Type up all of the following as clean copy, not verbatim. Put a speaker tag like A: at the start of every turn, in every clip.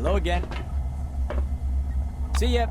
A: Hello again. See ya.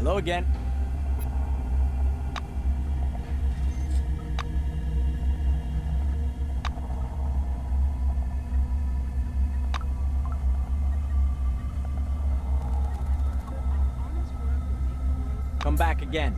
A: Hello again. Come back again.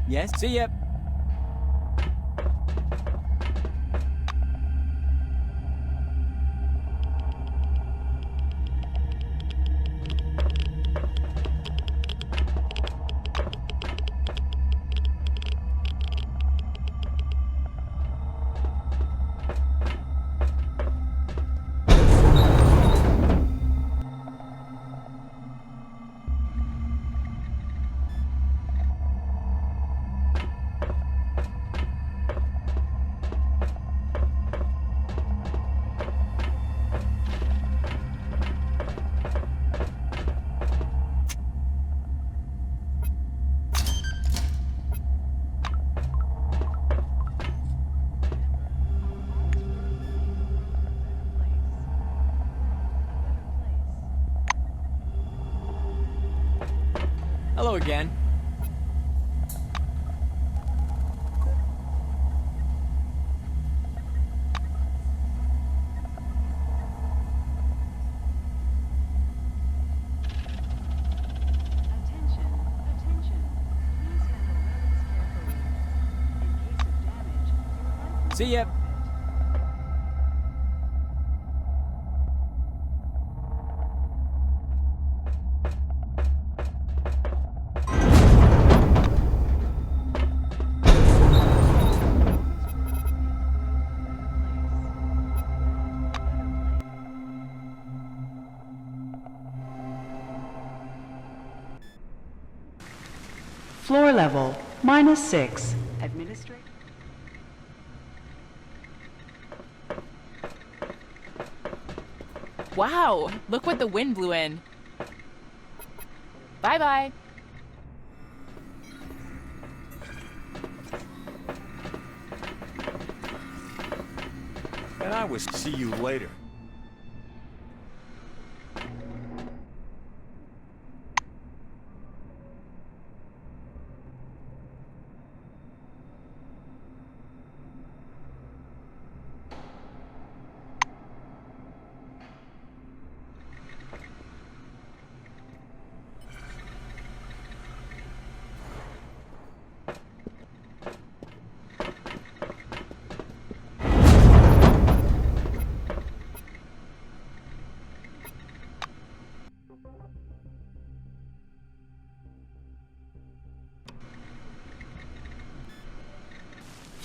A: Yes, see ya. Hello again.
B: Attention, attention. Please handle relics carefully. In case of damage, your life will
A: See
B: be
A: ya.
B: forfeit. Floor level, -6. Administrator.
C: Wow, look what the wind blew in. Bye-bye.
D: And I will see you later.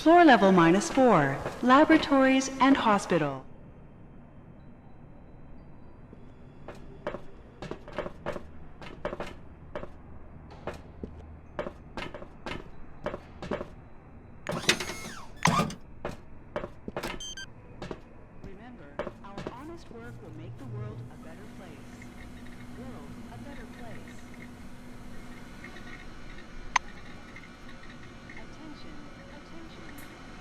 B: Floor level -4. Laboratories and hospital. Remember, our honest work will make the world a better place. World a better place. Attention, attention.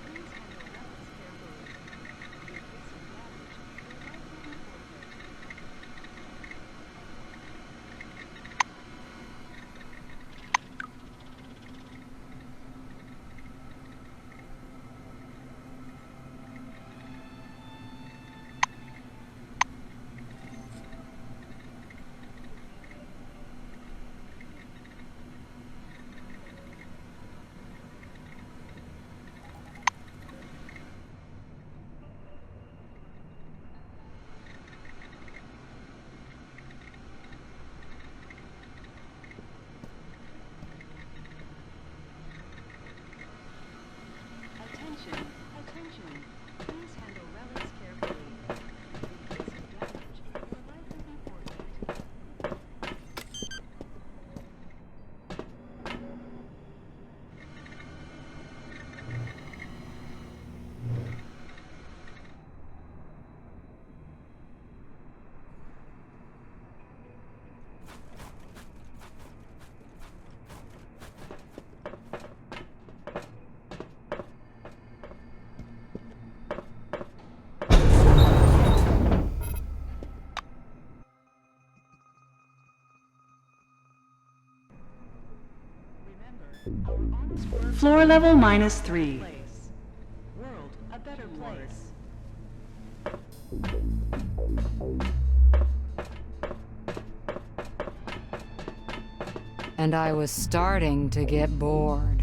B: Please handle relics carefully. In case of damage, your life will be forfeit. Attention, attention. Please handle relics carefully. In case of damage, your life will be forfeit. Remember, our honest work. Floor level -3. World a better place.
E: And I was starting to get bored.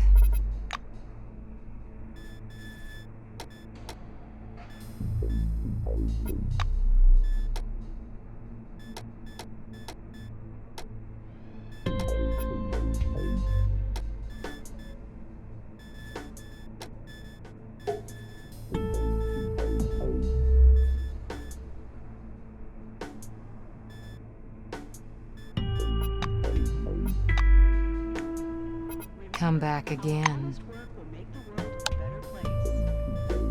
E: Come back again.
B: Honest work will make the world a better place.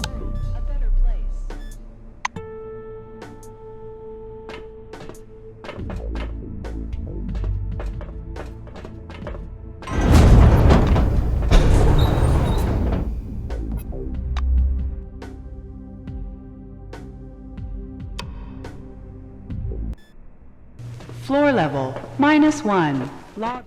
B: World a better place. Floor level -1. Log.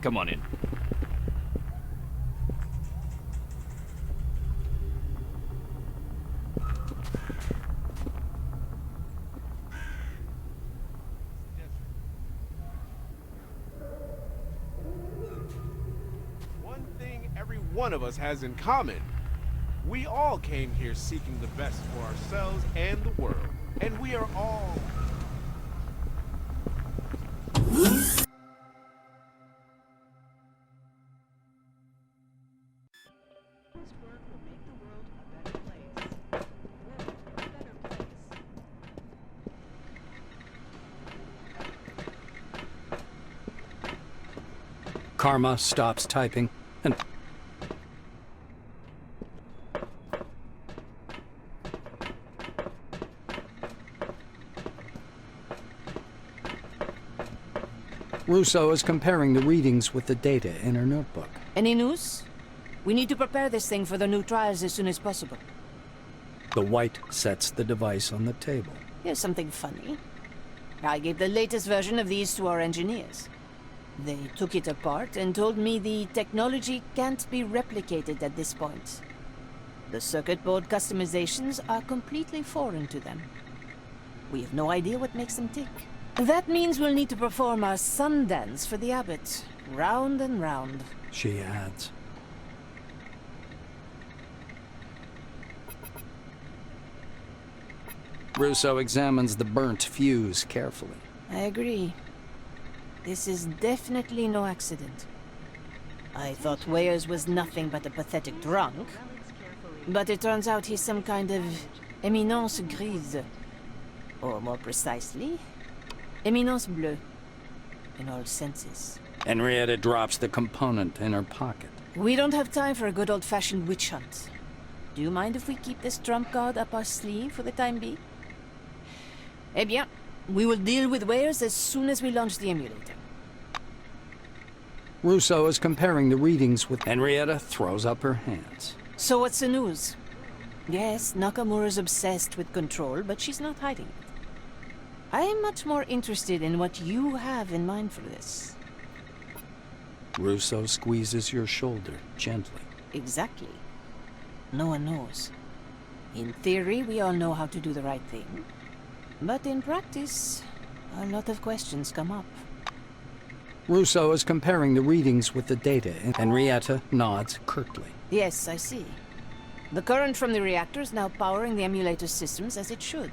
D: Come on in.
F: One thing every one of us has in common. We all came here seeking the best for ourselves and the world. And we are all...
B: This work will make the world a better place. World a better place.
G: Karma stops typing and Russo is comparing the readings with the data in her notebook.
H: Any news? We need to prepare this thing for the new trials as soon as possible.
G: The white sets the device on the table.
H: Here's something funny. I gave the latest version of these to our engineers. They took it apart and told me the technology can't be replicated at this point. The circuit board customizations are completely foreign to them. We have no idea what makes them tick. That means we'll need to perform our sun dance for the abbot. Round and round.
G: She adds. Russo examines the burnt fuse carefully.
H: I agree. This is definitely no accident. I thought Weyers was nothing but a pathetic drunk,
B: Relics carefully.
H: but it turns out he's some kind of éminence grise. Or more precisely, éminence bleue. In all senses.
G: Henrietta drops the component in her pocket.
H: We don't have time for a good old-fashioned witch hunt. Do you mind if we keep this trump card up our sleeve for the time being? Eh bien, we will deal with Weyers as soon as we launch the emulator.
G: Russo is comparing the readings with Henrietta throws up her hands.
H: So what's the news? Yes, Nakamura's obsessed with control, but she's not hiding it. I am much more interested in what you have in mind for this.
G: Russo squeezes your shoulder gently.
H: Exactly. No one knows. In theory, we all know how to do the right thing. But in practice, a lot of questions come up.
G: Russo is comparing the readings with the data, and Henrietta nods curtly.
H: Yes, I see. The current from the reactor is now powering the emulator systems as it should.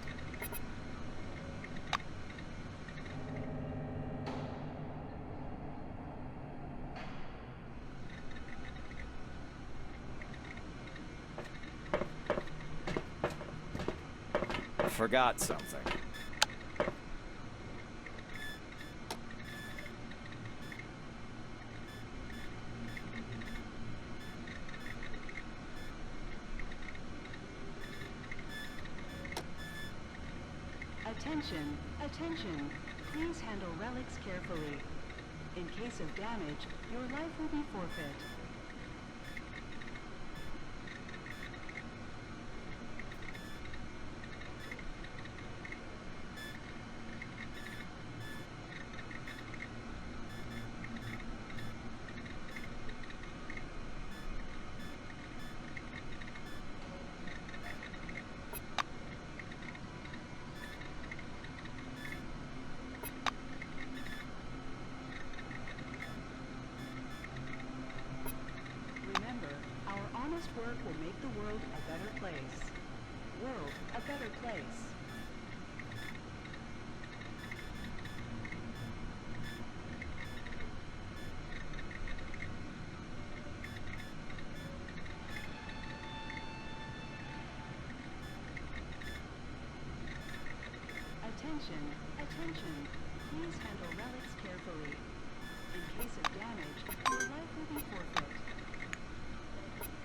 A: Forgot something.
B: Attention, attention. Please handle relics carefully. In case of damage, your life will be forfeit. Remember, our honest work will make the world a better place. World a better place. Attention, attention. Please handle relics carefully. In case of damage, your life will be forfeit.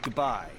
A: Goodbye.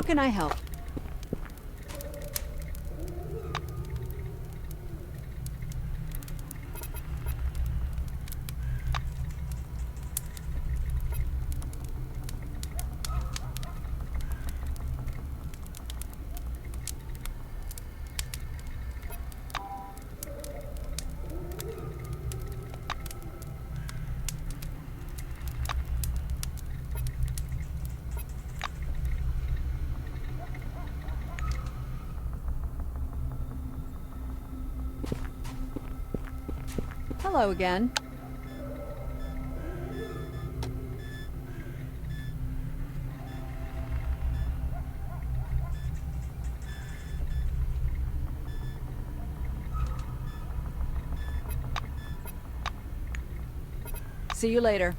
I: How can I help? Hello again. See you later.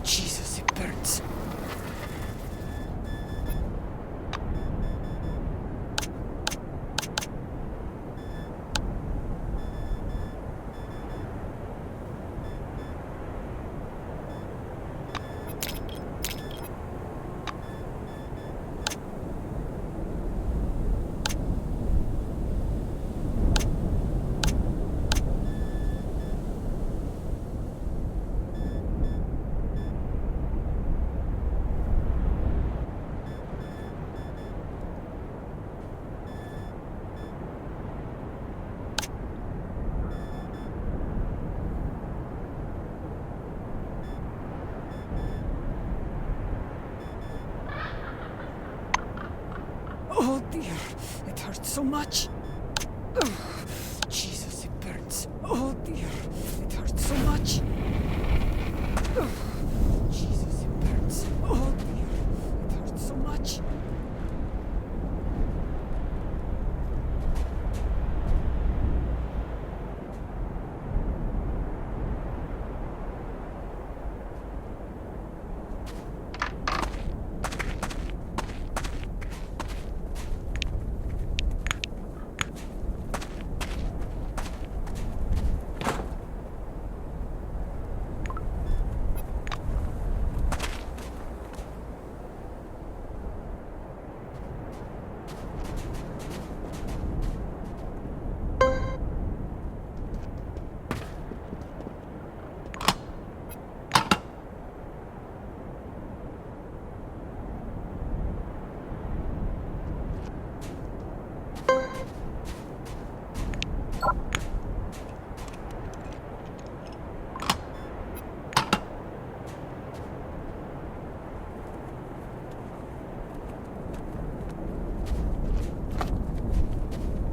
D: Jesus, it burns. Oh dear, it hurts so much. Ugh. Jesus, it burns. Oh dear, it hurts so much. Ugh. Jesus, it burns. Oh dear, it hurts so much.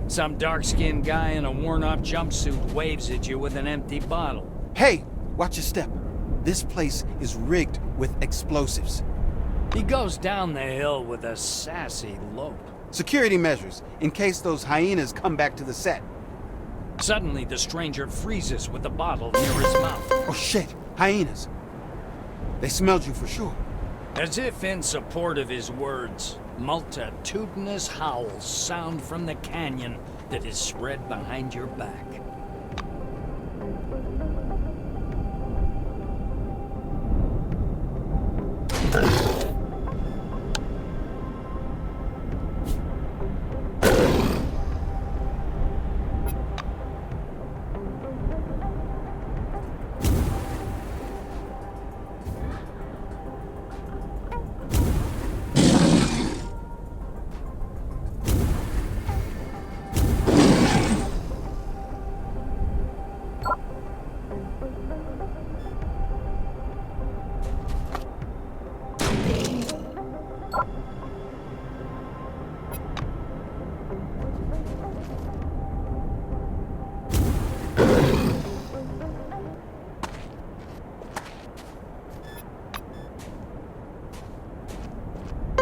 G: Some dark-skinned guy in a worn-off jumpsuit waves at you with an empty bottle.
J: Hey, watch your step. This place is rigged with explosives.
G: He goes down the hill with a sassy lope.
J: Security measures, in case those hyenas come back to the set.
G: Suddenly, the stranger freezes with the bottle near his mouth.
J: Oh shit, hyenas. They smelled you for sure.
G: As if in support of his words, multitudinous howls sound from the canyon that is spread behind your back.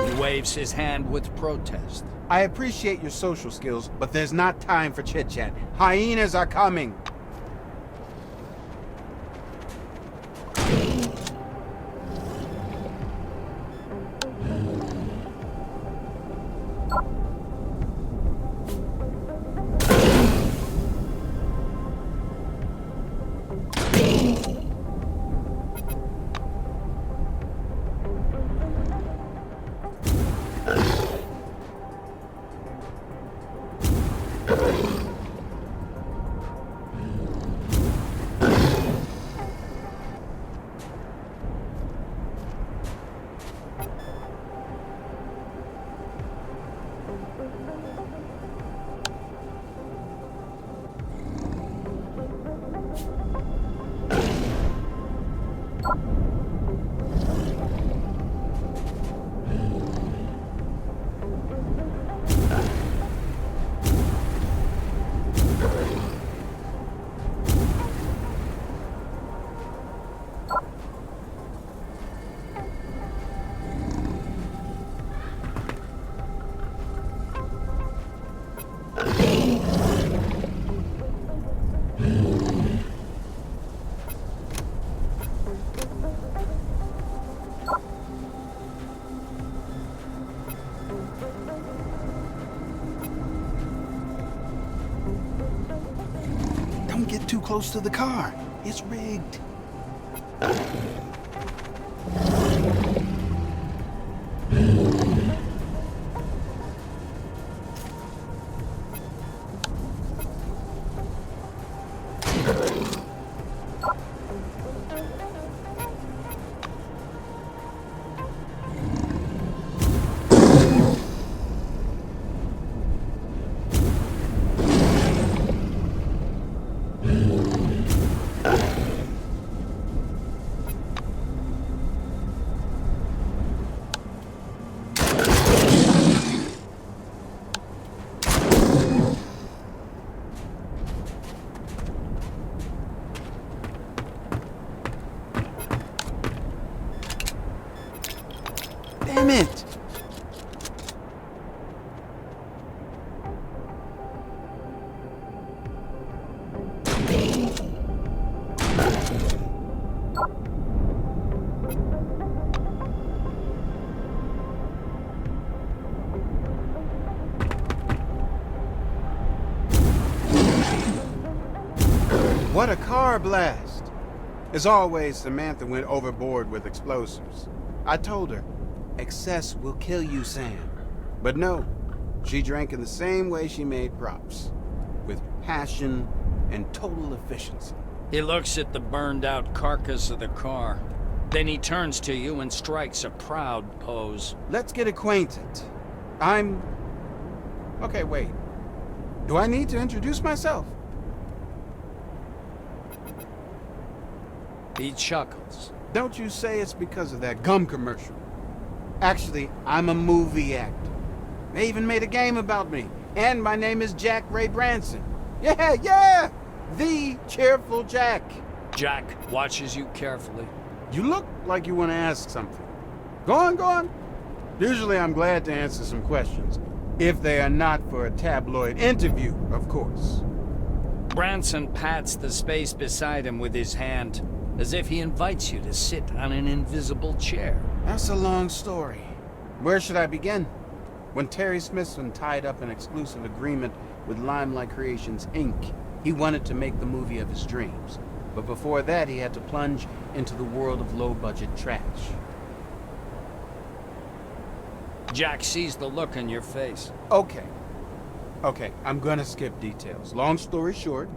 G: He waves his hand with protest.
J: I appreciate your social skills, but there's not time for chit-chat. Hyenas are coming. too close to the car. It's rigged. Damn it! What a car blast! As always, Samantha went overboard with explosives. I told her, excess will kill you, Sam. But no, she drank in the same way she made props. With passion and total efficiency.
G: He looks at the burned out carcass of the car. Then he turns to you and strikes a proud pose.
J: Let's get acquainted. Okay, wait. Do I need to introduce myself?
G: He chuckles.
J: Don't you say it's because of that gum commercial. Actually, I'm a movie actor. They even made a game about me. And my name is Jack Ray Branson. Yeah! The Cheerful Jack.
G: Jack watches you carefully.
J: You look like you want to ask something. Go on. Usually I'm glad to answer some questions. If they are not for a tabloid interview, of course.
G: Branson pats the space beside him with his hand, as if he invites you to sit on an invisible chair.
J: That's a long story. Where should I begin? When Terry Smithson tied up an exclusive agreement with Limelight Creations, Inc., he wanted to make the movie of his dreams. But before that, he had to plunge into the world of low-budget trash.
G: Jack sees the look on your face.
J: Okay, I'm gonna skip details. Long story short,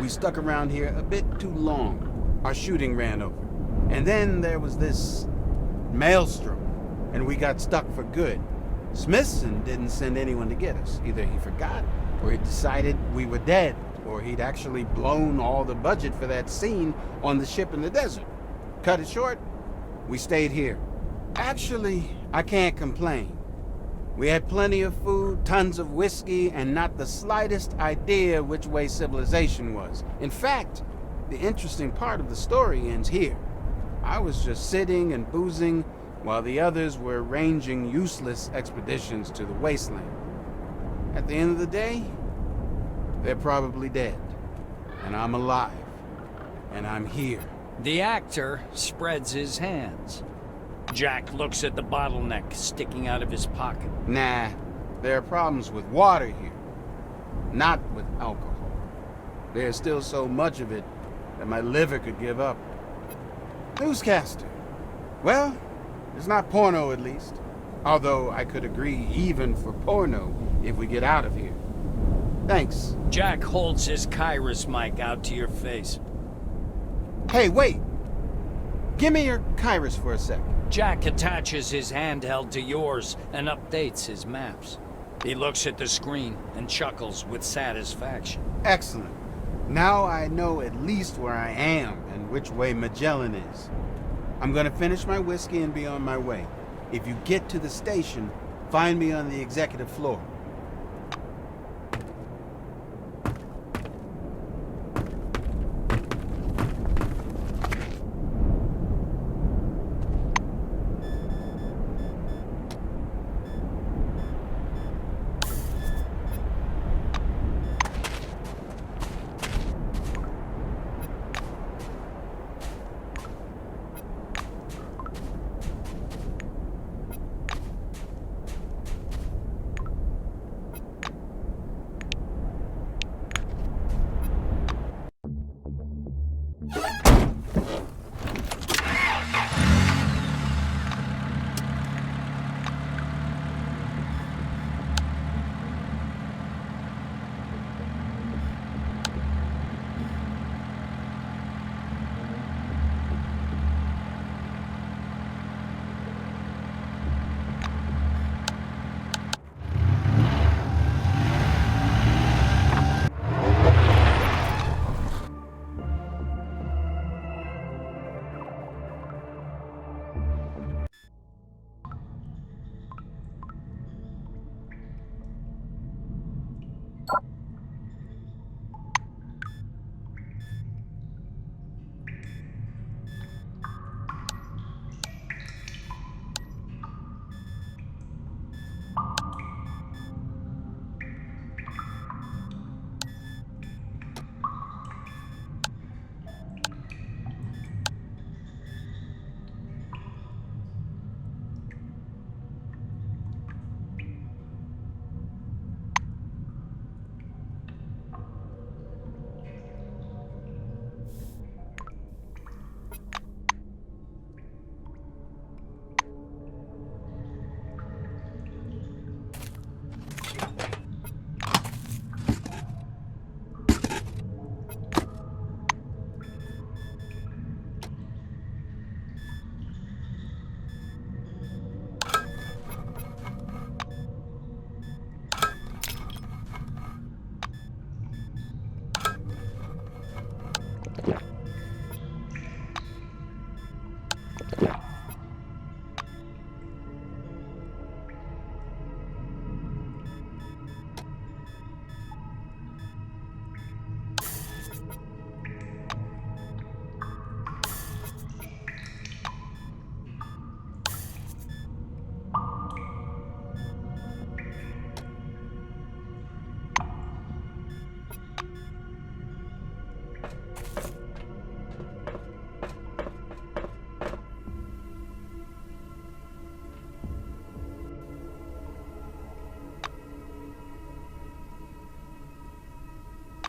J: we stuck around here a bit too long. Our shooting ran over. And then there was this maelstrom, and we got stuck for good. Smithson didn't send anyone to get us. Either he forgot, or he decided we were dead, or he'd actually blown all the budget for that scene on the ship in the desert. Cut it short, we stayed here. Actually, I can't complain. We had plenty of food, tons of whiskey, and not the slightest idea which way civilization was. In fact, the interesting part of the story ends here. I was just sitting and boozing while the others were arranging useless expeditions to the wasteland. At the end of the day, they're probably dead. And I'm alive. And I'm here.
G: The actor spreads his hands. Jack looks at the bottleneck sticking out of his pocket.
J: Nah, there are problems with water here. Not with alcohol. There's still so much of it that my liver could give up. Newscaster. Well, it's not porno at least. Although I could agree even for porno if we get out of here. Thanks.
G: Jack holds his Kairos mic out to your face.
J: Hey, wait! Give me your Kairos for a sec.
G: Jack attaches his handheld to yours and updates his maps. He looks at the screen and chuckles with satisfaction.
J: Excellent. Now I know at least where I am and which way Magellan is. I'm gonna finish my whiskey and be on my way. If you get to the station, find me on the executive floor.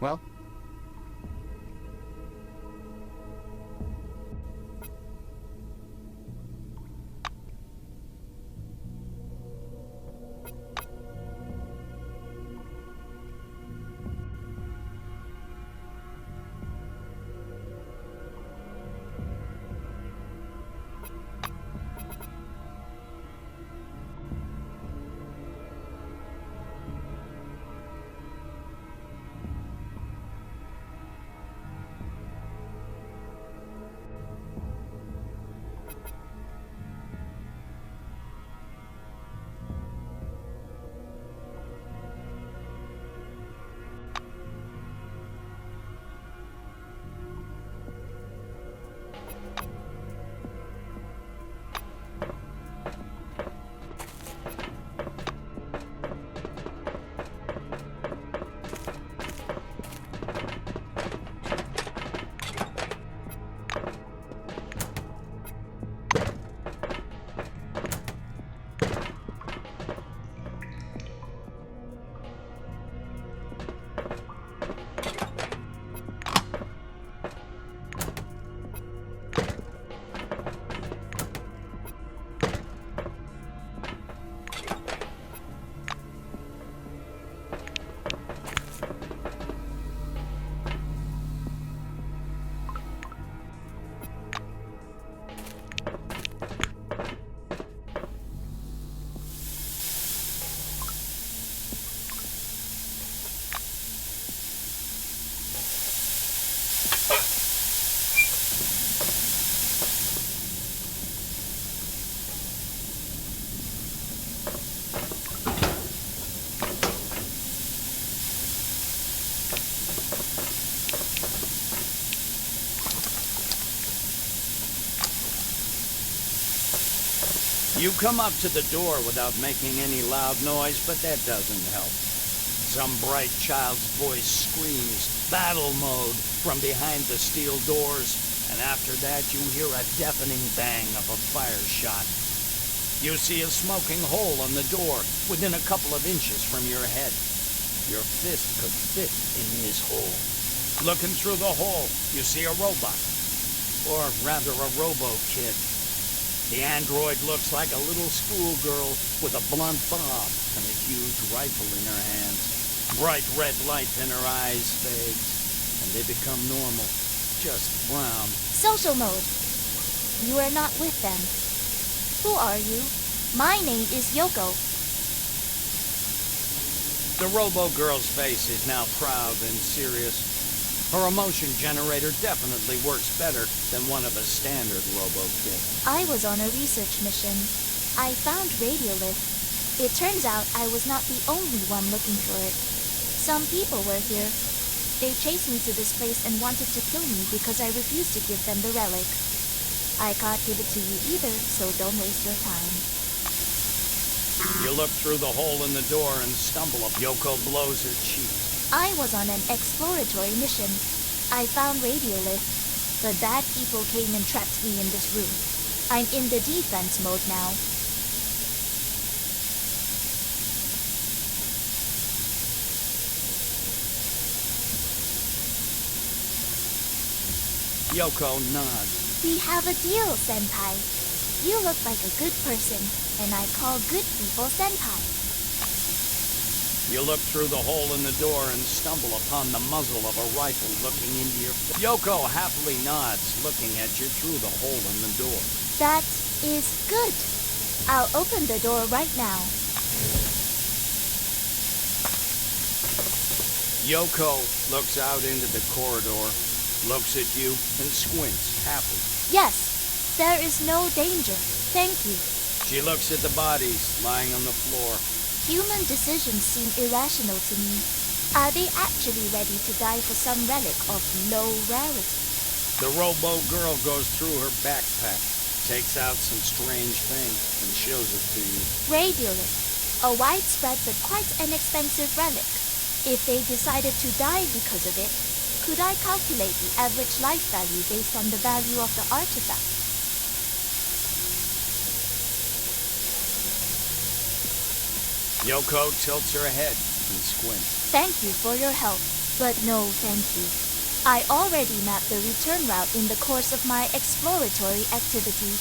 J: Well,
G: You come up to the door without making any loud noise, but that doesn't help. Some bright child's voice screams, "Battle mode," from behind the steel doors, and after that you hear a deafening bang of a fire shot. You see a smoking hole on the door within a couple of inches from your head. Your fist could fit in this hole. Looking through the hole, you see a robot. Or rather a robo-kid. The android looks like a little schoolgirl with a blunt bob and a huge rifle in her hands. Bright red light in her eyes fades, and they become normal, just brown.
K: Social mode. You are not with them. Who are you? My name is Yoko.
G: The robo-girl's face is now proud and serious. Her emotion generator definitely works better than one of a standard robo-kid.
K: I was on a research mission. I found radiolith. It turns out I was not the only one looking for it. Some people were here. They chased me to this place and wanted to kill me because I refused to give them the relic. I can't give it to you either, so don't waste your time.
G: You look through the hole in the door and stumble up. Yoko blows her cheeks.
K: I was on an exploratory mission. I found radiolith, but bad people came and trapped me in this room. I'm in the defense mode now.
G: Yoko nods.
K: We have a deal, Senpai. You look like a good person, and I call good people Senpai.
G: You look through the hole in the door and stumble upon the muzzle of a rifle looking into your face. Yoko happily nods, looking at you through the hole in the door.
K: That is good. I'll open the door right now.
G: Yoko looks out into the corridor, looks at you, and squints, happy.
K: Yes, there is no danger. Thank you.
G: She looks at the bodies lying on the floor.
K: Human decisions seem irrational to me. Are they actually ready to die for some relic of low rarity?
G: The robo-girl goes through her backpack, takes out some strange thing, and shows it to you.
K: Radiolith, a widespread but quite inexpensive relic. If they decided to die because of it, could I calculate the average life value based on the value of the artifact?
G: Yoko tilts her head and squints.
K: Thank you for your help. But no, thank you. I already mapped the return route in the course of my exploratory activity.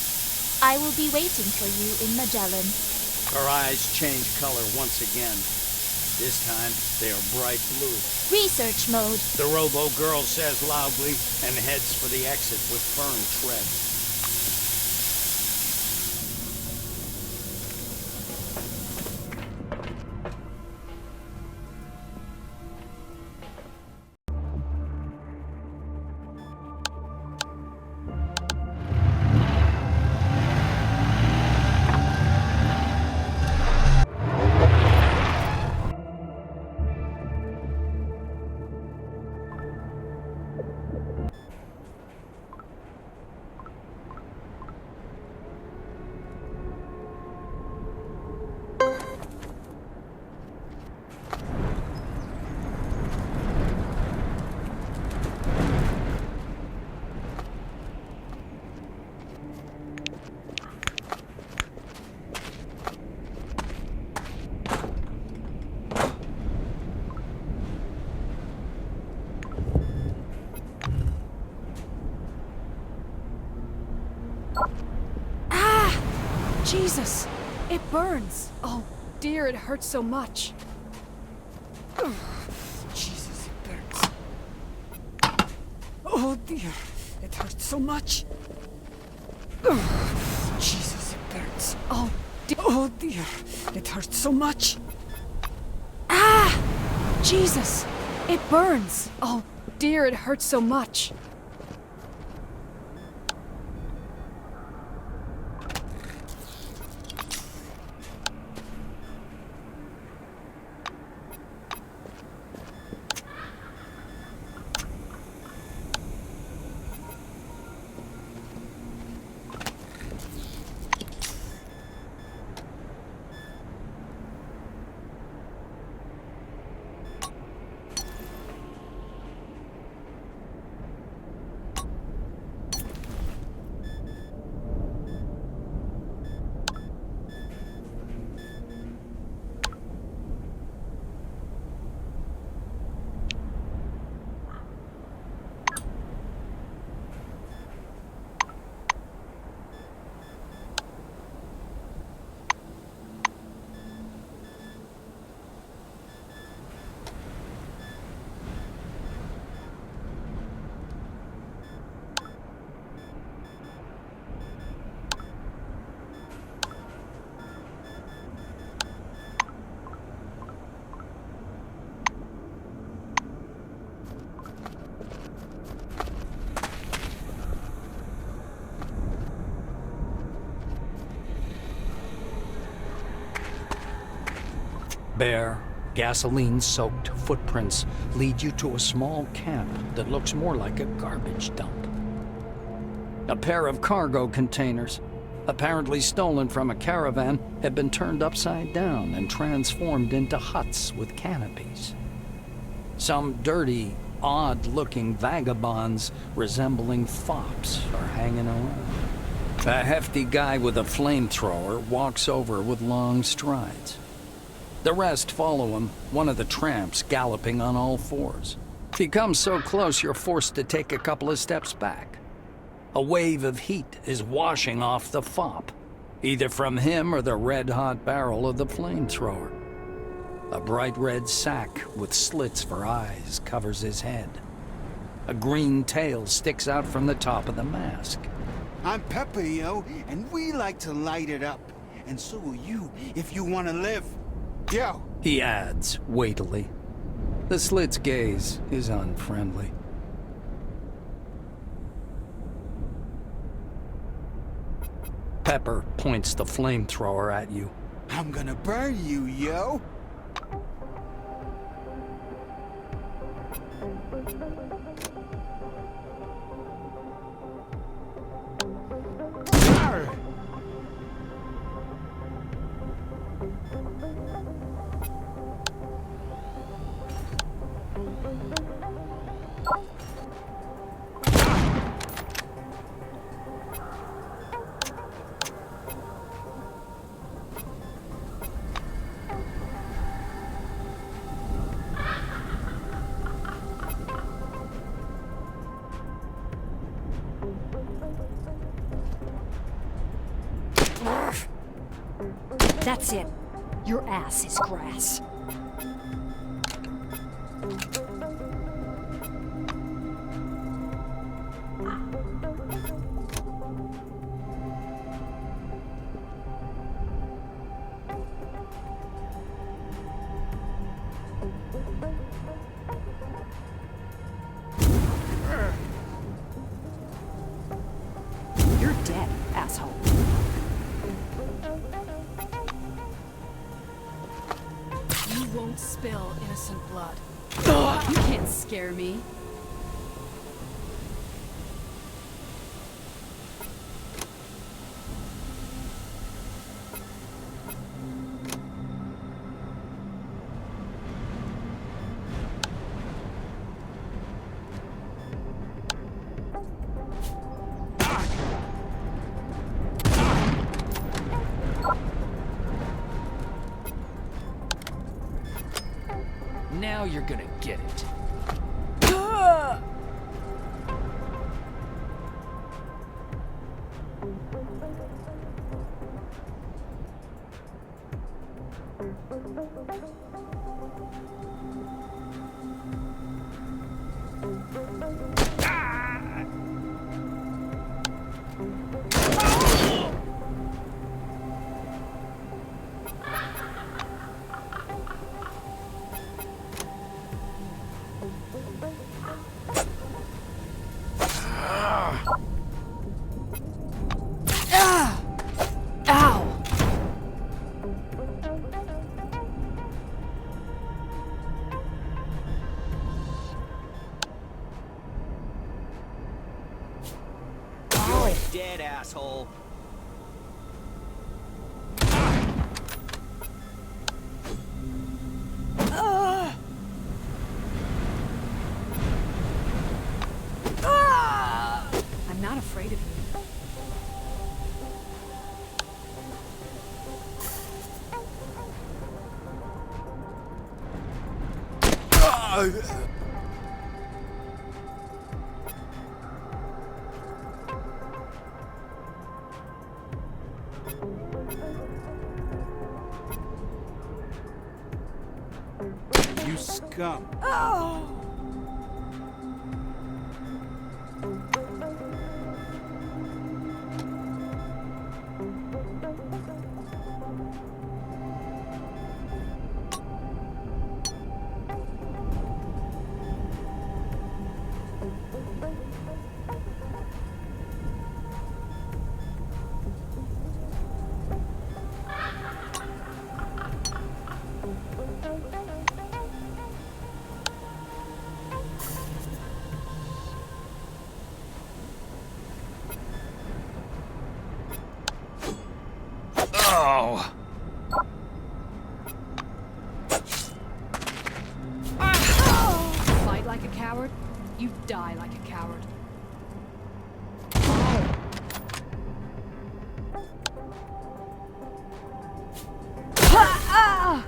K: I will be waiting for you in Magellan.
G: Her eyes change color once again. This time, they are bright blue.
K: Research mode.
G: The robo-girl says loudly and heads for the exit with firm tread.
I: Jesus! It burns! Oh dear, it hurts so much.
D: Jesus, it burns. Oh dear, it hurts so much. Jesus, it burns. Oh dear, it hurts so much.
I: Ah! Jesus! It burns! Oh dear, it hurts so much.
G: Bare, gasoline-soaked footprints lead you to a small camp that looks more like a garbage dump. A pair of cargo containers, apparently stolen from a caravan, have been turned upside down and transformed into huts with canopies. Some dirty, odd-looking vagabonds resembling fops are hanging around. A hefty guy with a flamethrower walks over with long strides. The rest follow him, one of the tramps galloping on all fours. He comes so close you're forced to take a couple of steps back. A wave of heat is washing off the fop, either from him or the red-hot barrel of the flamethrower. A bright red sack with slits for eyes covers his head. A green tail sticks out from the top of the mask.
J: I'm Pepper, yo, and we like to light it up. And so will you, if you want to live. Yo!
G: He adds, weightily. The slit's gaze is unfriendly. Pepper points the flamethrower at you.
J: I'm gonna burn you, yo! Arr!
I: That's it. Your ass is grass. You're dead, asshole. You won't spill innocent blood. You can't scare me.
A: Now you're gonna get it.
I: Ow!
A: You're dead, asshole.
I: I'm not afraid of you.
J: You scum.
A: Oh.
I: Fight like a coward, you die like a coward. Ow!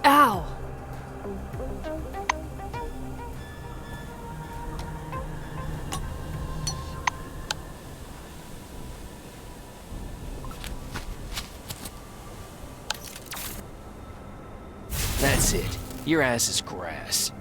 I: Ow!
A: That's it. Your ass is grass.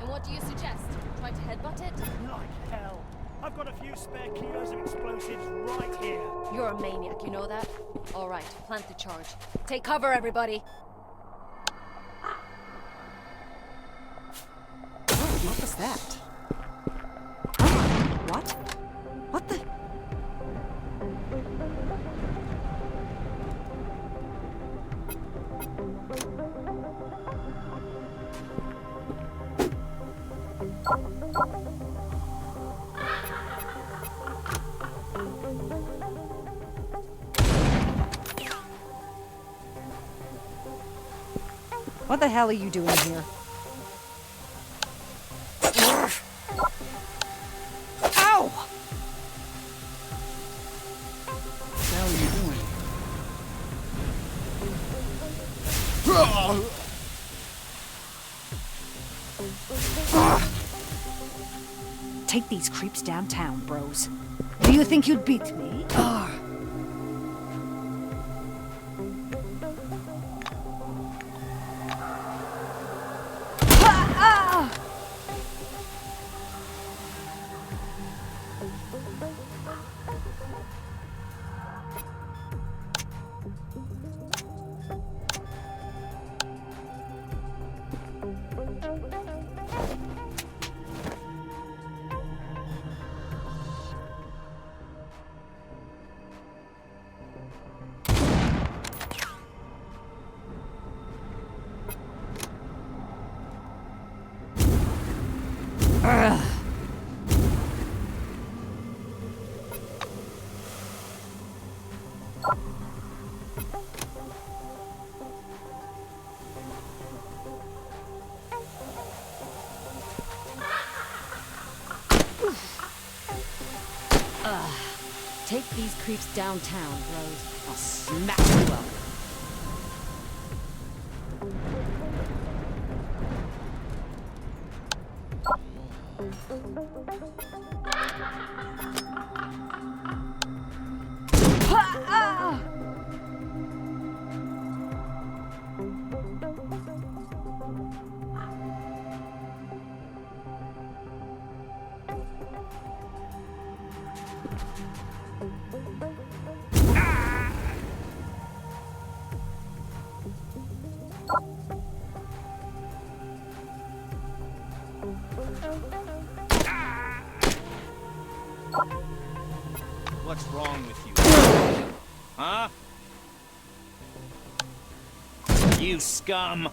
L: And what do you suggest? Try to headbutt it?
M: Like hell. I've got a few spare kilos of explosives right here.
L: You're a maniac, you know that? All right, plant the charge. Take cover, everybody.
D: What was that? What? What the? What the hell are you doing here? Ow!
J: What the hell are you doing?
D: Take these creeps downtown, bros. Do you think you'd beat me?
L: Take these creeps downtown, bros. I'll smack you up.
A: What's wrong with you? Huh? You scum!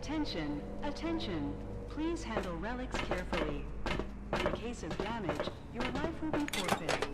B: Attention, attention. Please handle relics carefully. In case of damage, your life will be forfeit.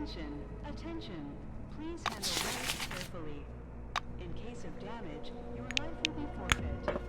B: Attention, attention. Please handle relics carefully. In case of damage, your life will be forfeit.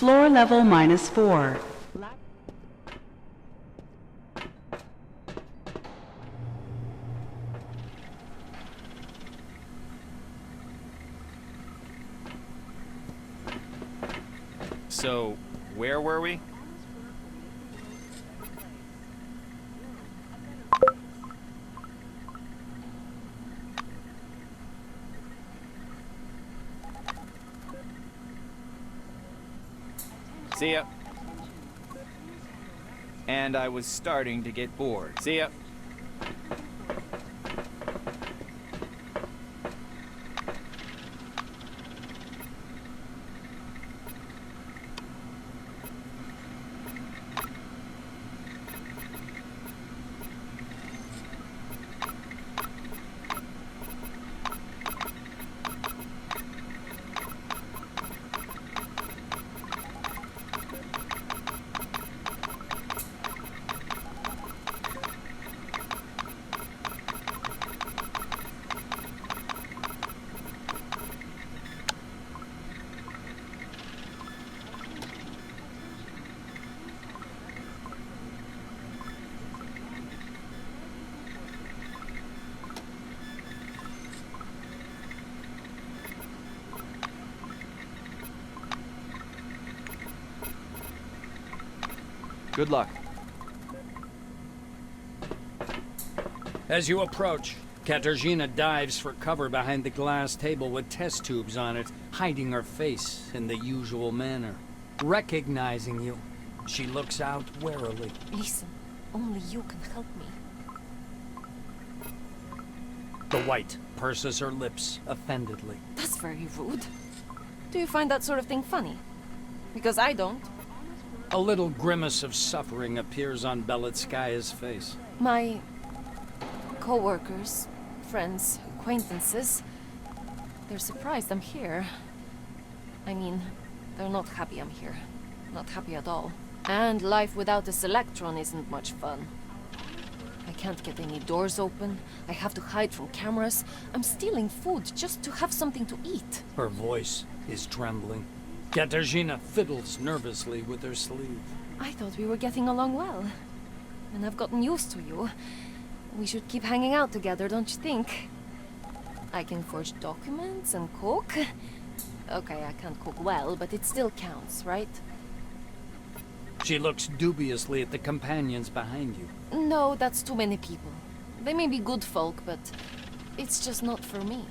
N: Floor level -4.
A: So, where were we? See ya. And I was starting to get bored. See ya. Good luck.
G: As you approach, Katarzyna dives for cover behind the glass table with test tubes on it, hiding her face in the usual manner. Recognizing you, she looks out warily.
O: Listen, only you can help me.
G: The White purses her lips offendedly.
O: That's very rude. Do you find that sort of thing funny? Because I don't.
G: A little grimace of suffering appears on Belitskaya's face.
O: My co-workers, friends, acquaintances, they're surprised I'm here. I mean, they're not happy I'm here. Not happy at all. And life without a Selectron isn't much fun. I can't get any doors open. I have to hide from cameras. I'm stealing food just to have something to eat.
G: Her voice is trembling. Katarzyna fiddles nervously with her sleeve.
O: I thought we were getting along well. And I've gotten used to you. We should keep hanging out together, don't you think? I can forge documents and cook. Okay, I can't cook well, but it still counts, right?
G: She looks dubiously at the companions behind you.
O: No, that's too many people. They may be good folk, but it's just not for me.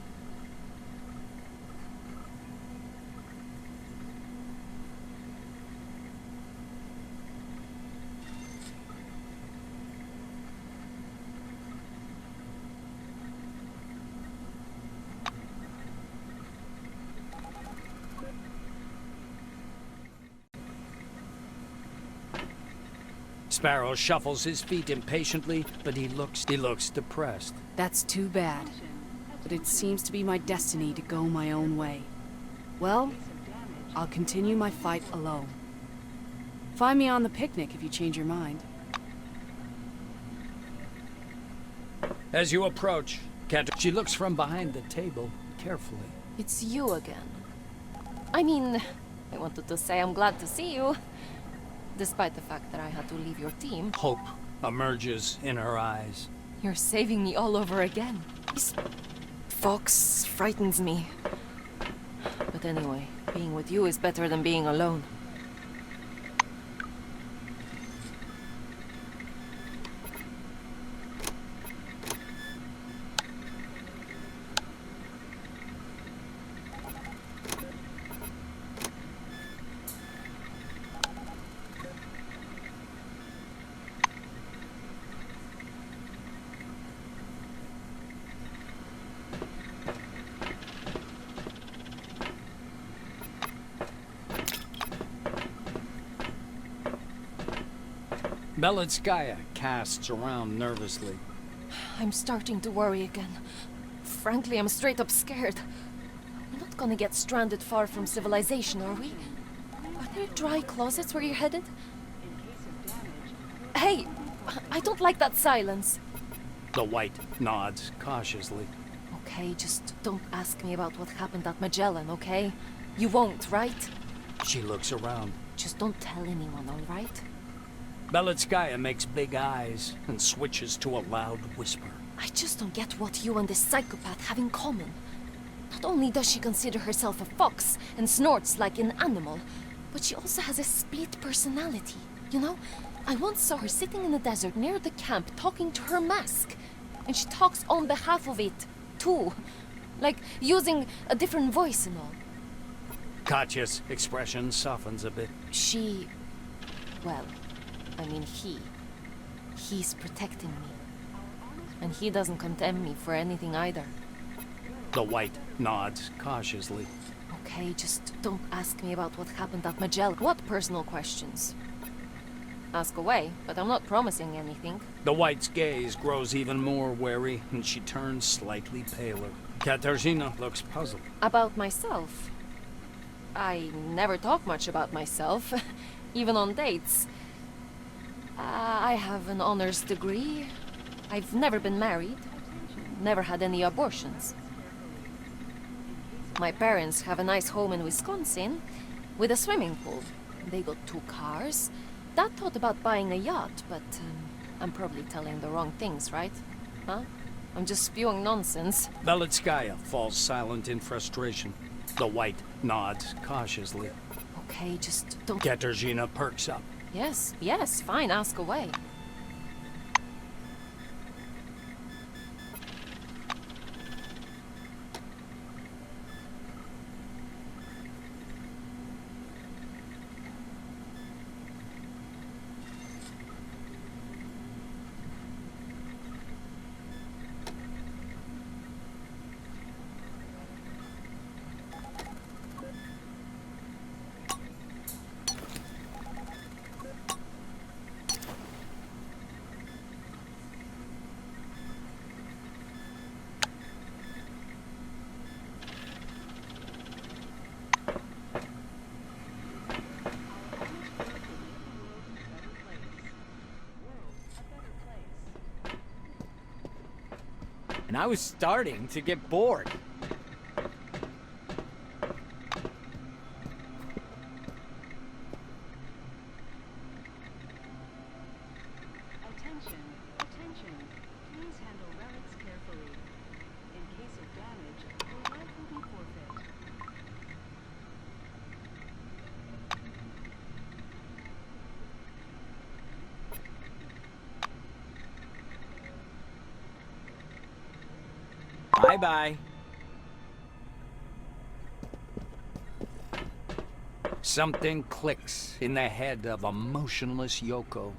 G: Sparrow shuffles his feet impatiently, but he looks depressed.
L: That's too bad. But it seems to be my destiny to go my own way. Well, I'll continue my fight alone. Find me on the picnic if you change your mind.
G: As you approach, she looks from behind the table carefully.
O: It's you again. I mean, I wanted to say I'm glad to see you. Despite the fact that I had to leave your team.
G: Hope emerges in her eyes.
O: You're saving me all over again. This fox frightens me. But anyway, being with you is better than being alone.
G: Belitskaya casts around nervously.
O: I'm starting to worry again. Frankly, I'm straight up scared. We're not gonna get stranded far from civilization, are we? Are there dry closets where you're headed? Hey! I don't like that silence.
G: The White nods cautiously.
O: Okay, just don't ask me about what happened at Magellan, okay? You won't, right?
G: She looks around.
O: Just don't tell anyone, all right?
G: Belitskaya makes big eyes and switches to a loud whisper.
O: I just don't get what you and this psychopath have in common. Not only does she consider herself a fox and snorts like an animal, but she also has a split personality. You know, I once saw her sitting in the desert near the camp talking to her mask. And she talks on behalf of it, too. Like, using a different voice and all.
G: Katya's expression softens a bit.
O: She... well, I mean he. He's protecting me. And he doesn't condemn me for anything either.
G: The White nods cautiously.
O: Okay, just don't ask me about what happened at Magellan. What personal questions? Ask away, but I'm not promising anything.
G: The White's gaze grows even more wary, and she turns slightly paler. Katarzyna looks puzzled.
O: About myself? I never talk much about myself, even on dates. I have an honors degree. I've never been married. Never had any abortions. My parents have a nice home in Wisconsin, with a swimming pool. They got 2 cars. Dad thought about buying a yacht, but I'm probably telling the wrong things, right? Huh? I'm just spewing nonsense.
G: Belitskaya falls silent in frustration. The White nods cautiously.
O: Okay, just don't...
G: Katarzyna perks up.
O: Yes, yes, fine, ask away.
A: And I was starting to get bored.
B: Attention, attention. Please handle relics carefully. In case of damage, your life will be forfeit.
A: Bye-bye.
G: Something clicks in the head of a motionless Yoko.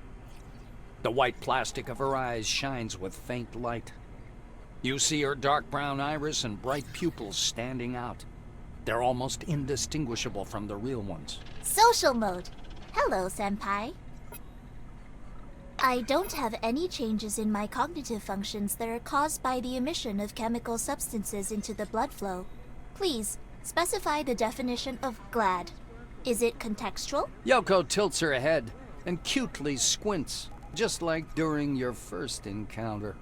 G: The white plastic of her eyes shines with faint light. You see her dark brown iris and bright pupils standing out. They're almost indistinguishable from the real ones.
K: Social mode. Hello, Senpai. I don't have any changes in my cognitive functions that are caused by the emission of chemical substances into the blood flow. Please, specify the definition of glad. Is it contextual?
G: Yoko tilts her head and cutely squints, just like during your first encounter.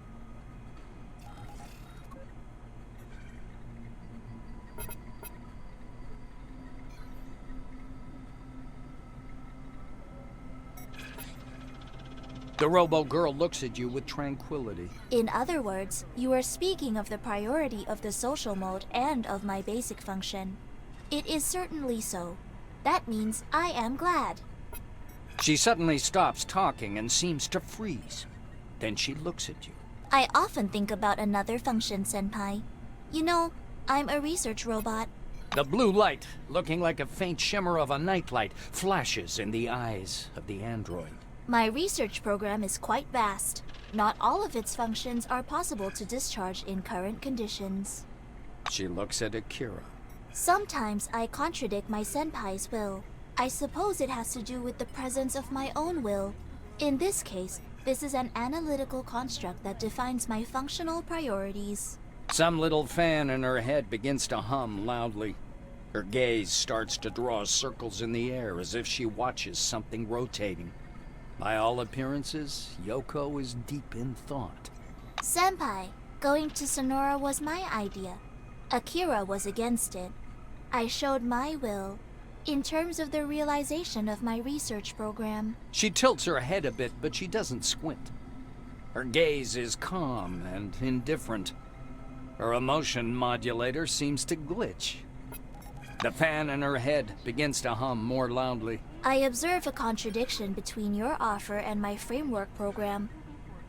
G: The robo-girl looks at you with tranquility.
K: In other words, you are speaking of the priority of the social mode and of my basic function. It is certainly so. That means I am glad.
G: She suddenly stops talking and seems to freeze. Then she looks at you.
K: I often think about another function, Senpai. You know, I'm a research robot.
G: The blue light, looking like a faint shimmer of a nightlight, flashes in the eyes of the android.
K: My research program is quite vast. Not all of its functions are possible to discharge in current conditions.
G: She looks at Akira.
K: Sometimes I contradict my senpai's will. I suppose it has to do with the presence of my own will. In this case, this is an analytical construct that defines my functional priorities.
G: Some little fan in her head begins to hum loudly. Her gaze starts to draw circles in the air as if she watches something rotating. By all appearances, Yoko is deep in thought.
K: Senpai, going to Sonora was my idea. Akira was against it. I showed my will. in terms of the realization of my research program.
G: She tilts her head a bit, but she doesn't squint. Her gaze is calm and indifferent. Her emotion modulator seems to glitch. The fan in her head begins to hum more loudly.
K: I observe a contradiction between your offer and my framework program.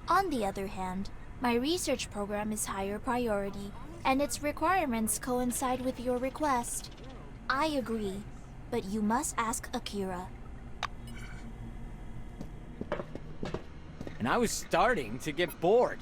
K: On the other hand, my research program is higher priority, and its requirements coincide with your request. I agree, but you must ask Akira.
A: And I was starting to get bored.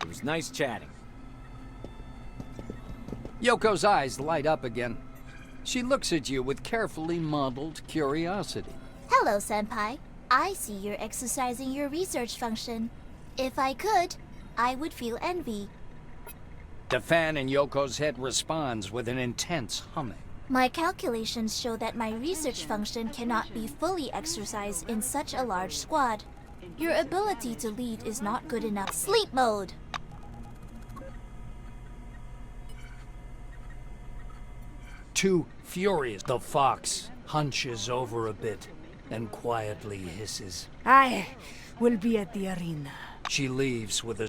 A: It was nice chatting.
G: Yoko's eyes light up again. She looks at you with carefully modeled curiosity.
K: Hello, Senpai. I see you're exercising your research function. If I could, I would feel envy.
G: The fan in Yoko's head responds with an intense humming.
K: My calculations show that my research function cannot be fully exercised in such a large squad. Your ability to lead is not good enough. Sleep mode!
G: Too furious, the fox hunches over a bit and quietly hisses.
P: I will be at the arena.
G: She leaves with a...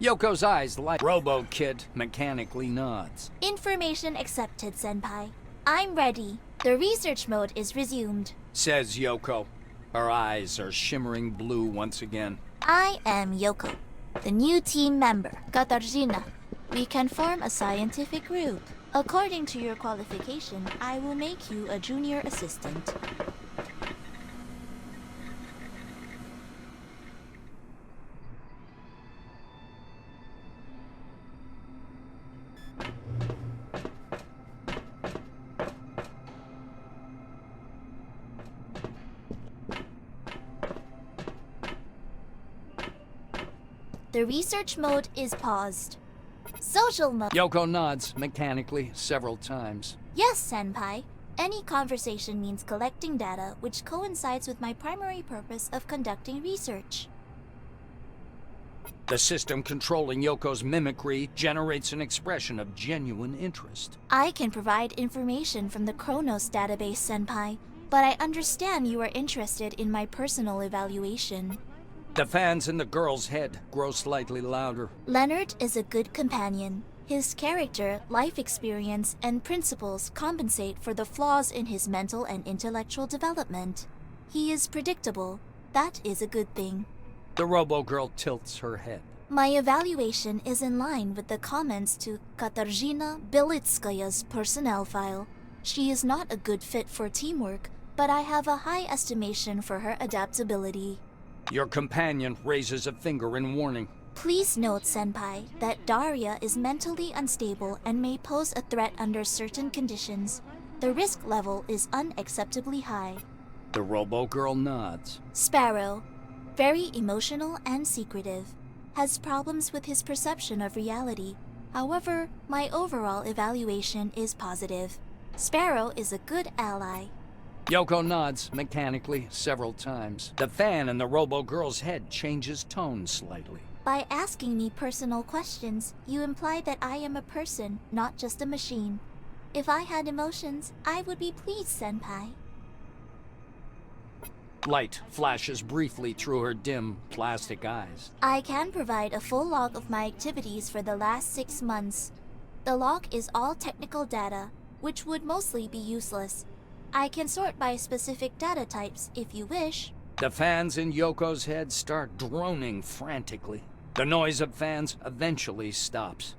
G: Yoko's eyes light. Robo Kid mechanically nods.
K: Information accepted, Senpai. I'm ready. The research mode is resumed.
G: Says Yoko. Her eyes are shimmering blue once again.
K: I am Yoko, the new team member, Katarzyna. We can form a scientific group. According to your qualification, I will make you a junior assistant. The research mode is paused. Social mode.
G: Yoko nods mechanically several times.
K: Yes, Senpai. Any conversation means collecting data which coincides with my primary purpose of conducting research.
G: The system controlling Yoko's mimicry generates an expression of genuine interest.
K: I can provide information from the Chronos database, Senpai, but I understand you are interested in my personal evaluation.
G: The fans in the girl's head grow slightly louder.
K: Leonard is a good companion. His character, life experience, and principles compensate for the flaws in his mental and intellectual development. He is predictable. That is a good thing.
G: The robo-girl tilts her head.
K: My evaluation is in line with the comments to Katarzyna Belitskaya's personnel file. She is not a good fit for teamwork, but I have a high estimation for her adaptability.
G: Your companion raises a finger in warning.
K: Please note, Senpai, that Daria is mentally unstable and may pose a threat under certain conditions. The risk level is unacceptably high.
G: The robo-girl nods.
K: Sparrow, very emotional and secretive, has problems with his perception of reality. However, my overall evaluation is positive. Sparrow is a good ally.
G: Yoko nods mechanically several times. The fan in the robo-girl's head changes tone slightly.
K: By asking me personal questions, you imply that I am a person, not just a machine. If I had emotions, I would be pleased, Senpai.
G: Light flashes briefly through her dim, plastic eyes.
K: I can provide a full log of my activities for the last 6 months. The log is all technical data, which would mostly be useless. I can sort by specific data types if you wish.
G: The fans in Yoko's head start droning frantically. The noise of fans eventually stops.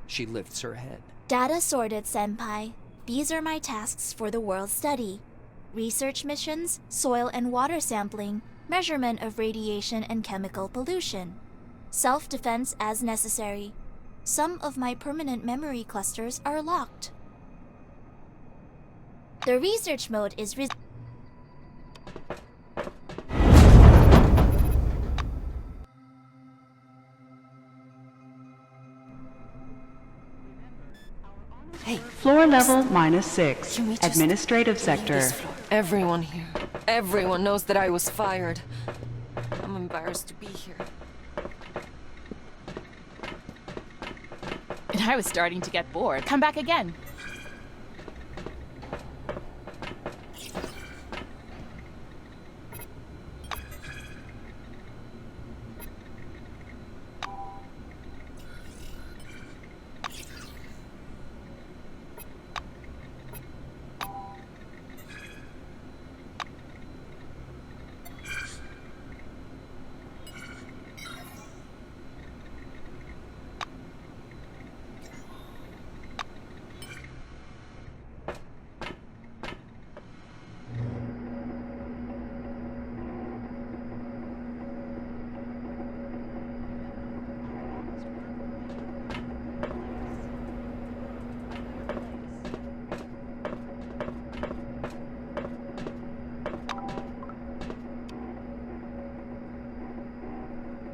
G: She lifts her head.
K: Data sorted, Senpai. These are my tasks for the world study. Research missions, soil and water sampling, measurement of radiation and chemical pollution. Self-defense as necessary. Some of my permanent memory clusters are locked. The research mode is
O: Hey.
N: Floor level -6. Administrative sector.
O: Everyone here. Everyone knows that I was fired. I'm embarrassed to be here.
C: And I was starting to get bored. Come back again.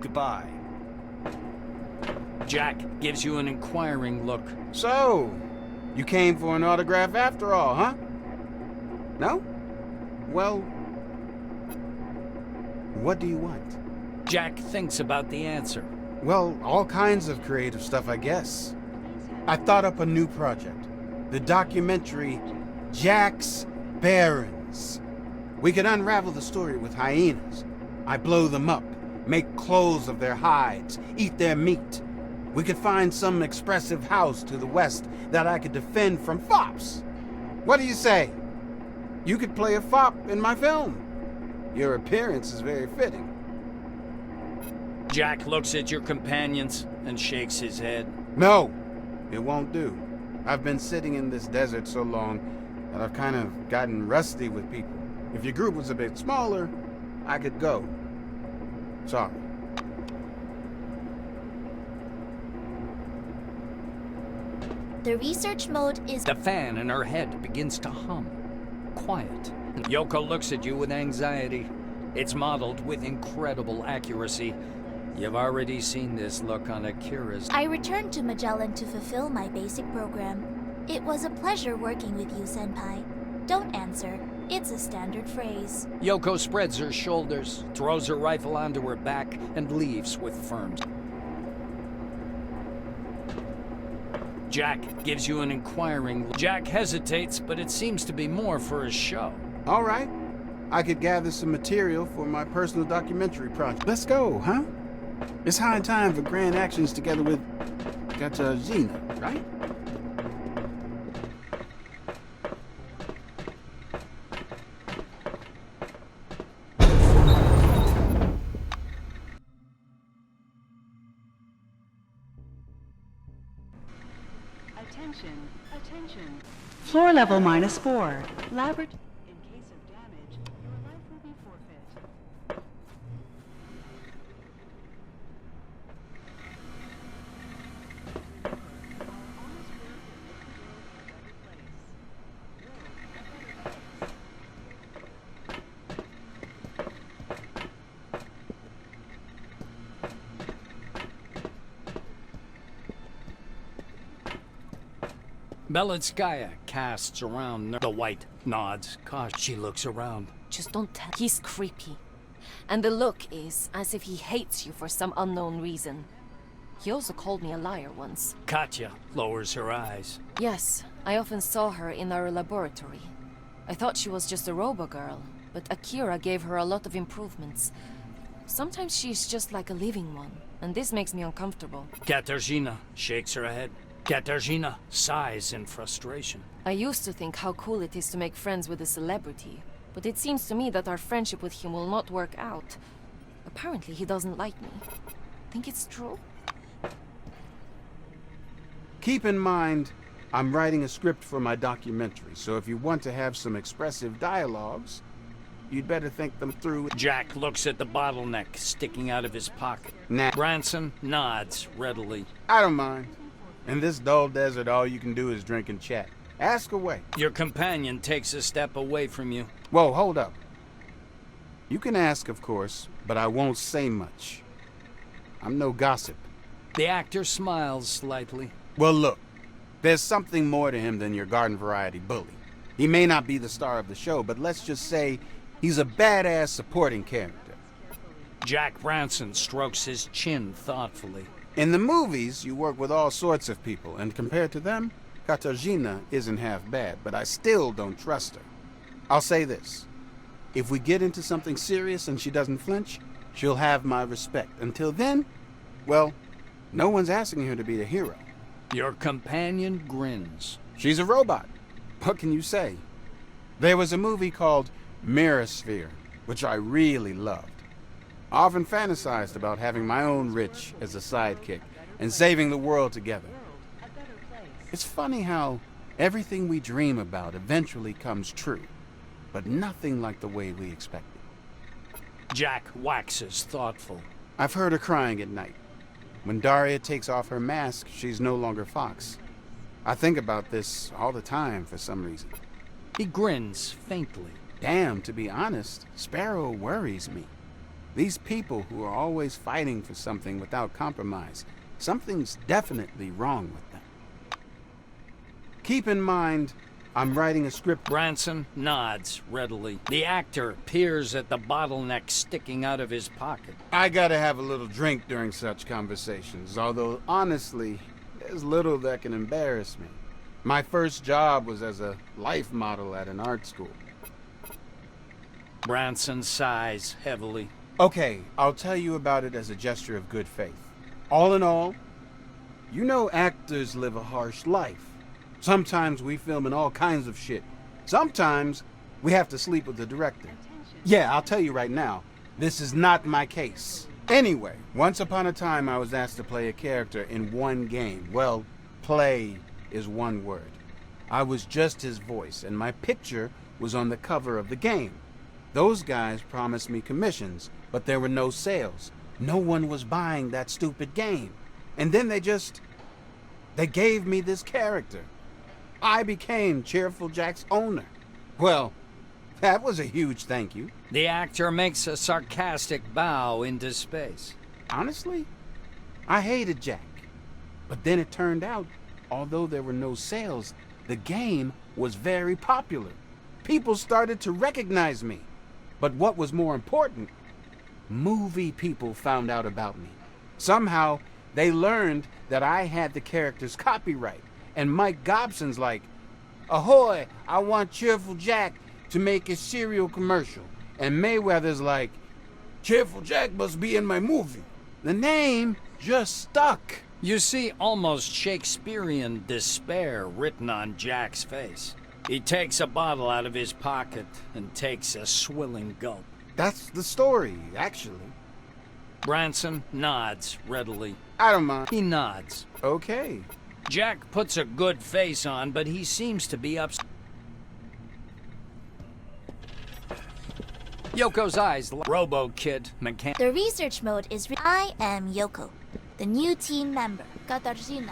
G: Goodbye. Jack gives you an inquiring look.
J: So, you came for an autograph after all, huh? No? Well, what do you want?
G: Jack thinks about the answer.
J: Well, all kinds of creative stuff, I guess. I thought up a new project. The documentary Jack's Barons. We could unravel the story with hyenas. I blow them up, make clothes of their hides, eat their meat. We could find some expressive house to the west that I could defend from fops. What do you say? You could play a fop in my film. Your appearance is very fitting.
G: Jack looks at your companions and shakes his head.
J: No, it won't do. I've been sitting in this desert so long that I've kind of gotten rusty with people. If your group was a bit smaller, I could go. Sorry.
K: The research mode is...
G: The fan in her head begins to hum. Quiet. Yoko looks at you with anxiety. It's modeled with incredible accuracy. You've already seen this look on Akira's.
K: I returned to Magellan to fulfill my basic program. It was a pleasure working with you, Senpai. Don't answer. It's a standard phrase.
G: Yoko spreads her shoulders, throws her rifle onto her back, and leaves with firm. Jack gives you an inquiring look. Jack hesitates, but it seems to be more for a show.
J: All right. I could gather some material for my personal documentary project. Let's go, huh? It's high time for grand actions together with Katarzyna, right?
B: Attention, attention.
N: Floor level -4. Laboratory.
B: In case of damage, your life will be forfeit.
G: Belitskaya casts around. The white nods. Gosh, she looks around.
O: Just don't tell. He's creepy. And the look is as if he hates you for some unknown reason. He also called me a liar once.
G: Katya lowers her eyes.
O: Yes, I often saw her in our laboratory. I thought she was just a robo-girl, but Akira gave her a lot of improvements. Sometimes she's just like a living one, and this makes me uncomfortable.
G: Katarzyna shakes her head. Katarzyna sighs in frustration.
O: I used to think how cool it is to make friends with a celebrity, but it seems to me that our friendship with him will not work out. Apparently he doesn't like me. Think it's true?
J: Keep in mind, I'm writing a script for my documentary, so if you want to have some expressive dialogues, you'd better think them through.
G: Jack looks at the bottleneck sticking out of his pocket.
J: Nah.
G: Branson nods readily.
J: I don't mind. In this dull desert, all you can do is drink and chat. Ask away.
G: Your companion takes a step away from you.
J: Whoa, hold up. You can ask, of course, but I won't say much. I'm no gossip.
G: The actor smiles slightly.
J: Well, look, there's something more to him than your garden variety bully. He may not be the star of the show, but let's just say he's a badass supporting character.
G: Jack Branson strokes his chin thoughtfully.
J: In the movies, you work with all sorts of people, and compared to them, Katarzyna isn't half bad, but I still don't trust her. I'll say this. If we get into something serious and she doesn't flinch, she'll have my respect. Until then, well, no one's asking her to be the hero.
G: Your companion grins.
J: She's a robot. What can you say? There was a movie called Mirror Sphere, which I really loved. I often fantasized about having my own Rich as a sidekick and saving the world together. It's funny how everything we dream about eventually comes true, but nothing like the way we expected.
G: Jack waxes thoughtful.
J: I've heard her crying at night. When Daria takes off her mask, she's no longer Fox. I think about this all the time for some reason.
G: He grins faintly.
J: Damn, to be honest, Sparrow worries me. These people who are always fighting for something without compromise, something's definitely wrong with them. Keep in mind, I'm writing a script.
G: Branson nods readily. The actor peers at the bottleneck sticking out of his pocket.
J: I gotta have a little drink during such conversations, although honestly, there's little that can embarrass me. My first job was as a life model at an art school.
G: Branson sighs heavily.
J: Okay, I'll tell you about it as a gesture of good faith. All in all, you know actors live a harsh life. Sometimes we film in all kinds of shit. Sometimes we have to sleep with the director. Yeah, I'll tell you right now, this is not my case. Anyway, once upon a time I was asked to play a character in one game. Well, play is one word. I was just his voice, and my picture was on the cover of the game. Those guys promised me commissions, but there were no sales. No one was buying that stupid game. And then they gave me this character. I became Cheerful Jack's owner. Well, that was a huge thank you.
G: The actor makes a sarcastic bow into space.
J: Honestly, I hated Jack. But then it turned out, although there were no sales, the game was very popular. People started to recognize me. But what was more important, movie people found out about me. Somehow, they learned that I had the character's copyright. And Mike Gobson's like, ahoy, I want Cheerful Jack to make a cereal commercial. And Mayweather's like, Cheerful Jack must be in my movie. The name just stuck.
G: You see almost Shakespearean despair written on Jack's face. He takes a bottle out of his pocket and takes a swilling gulp.
J: That's the story, actually.
G: Branson nods readily.
J: I don't mind.
G: He nods.
J: Okay.
G: Jack puts a good face on, but he seems to be upset. Yoko's eyes Robo-Kid mechanic.
K: The research mode is I am Yoko, the new team member, Katarzyna.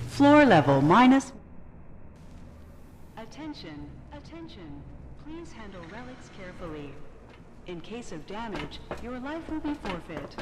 N: Floor level minus.
B: Attention, attention. Please handle relics carefully. In case of damage, your life will be forfeit.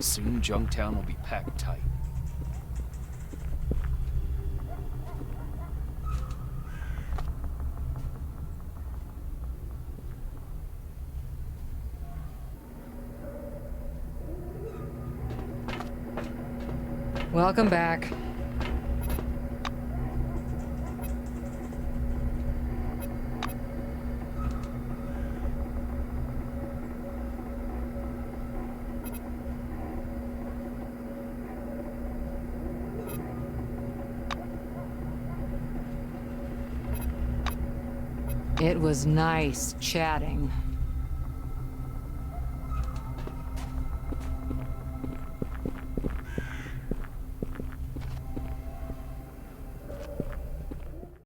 Q: Soon Junktown will be packed tight.
E: Welcome back. It was nice chatting.